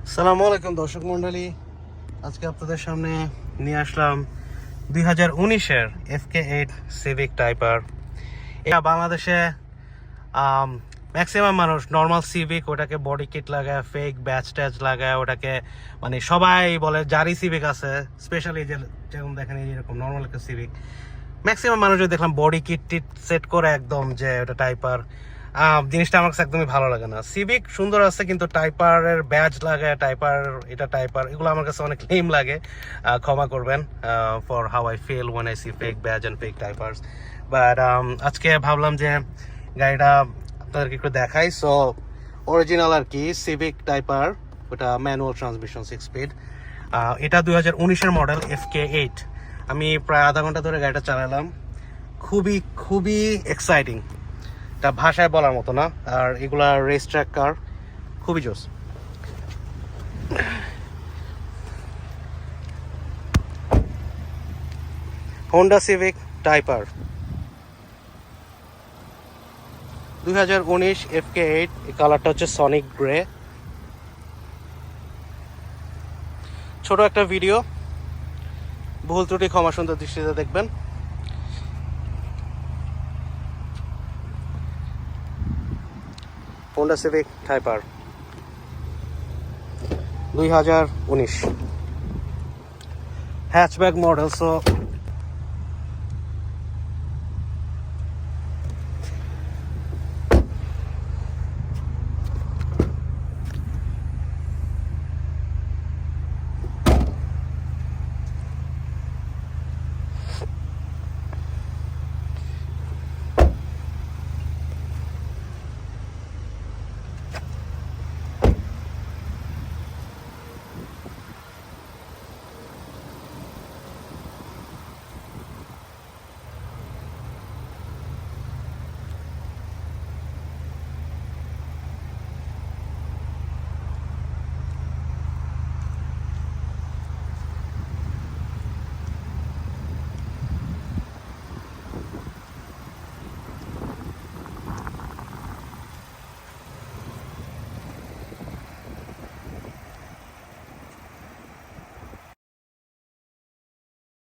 আসসালামু আলাইকুম দর্শক মন্ডলী, আজকে আপনাদের সামনে নিয়ে আসলাম 2019-এর FK8 সিভিক টাইপার। এটা বাংলাদেশে ম্যাক্সিমাম মানুষ নর্মাল সিভিক ওটাকে বডি কিট লাগায়, ফেক ব্যাচ ট্যাচ লাগায়, ওটাকে মানে সবাই বলে যারই সিভিক আছে, স্পেশালি যেমন দেখেন এরকম নর্মাল একটা সিভিক, ম্যাক্সিমাম মানুষই দেখলাম বডি কিট টিট সেট করে একদম যে ওটা টাইপার। জিনিসটা আমার কাছে একদমই ভালো লাগে না। সিভিক সুন্দর আছে, কিন্তু টাইপারের ব্যাজ লাগে, টাইপার এটা টাইপার, এগুলো আমার কাছে অনেক লেম লাগে। ক্ষমা করবেন for how I feel when I see fake badge and fake typers. But আজকে ভাবলাম যে গাড়িটা আপনাদেরকে একটু দেখাই। সো অরিজিনাল আর কি সিভিক টাইপার, ওটা ম্যানুয়াল ট্রান্সমিশন 6 স্পিড। এটা 2019-এর মডেল FK8। আমি প্রায় আধা ঘন্টা ধরে গাড়িটা চালালাম। খুবই খুবই এক্সাইটিং, এটা ভাষায় বলার মতো না। আর এগুলা রেস ট্র্যাক কার, খুবই জোস। Honda Civic টাইপার 2019 FK8। এই কালারটা হচ্ছে সনিক গ্রে। ছোট একটা ভিডিও, ভুল ত্রুটি ক্ষমা সুন্দর দৃষ্টিতে দেখবেন। Honda Civic টাইপার 2019 hatchback model. So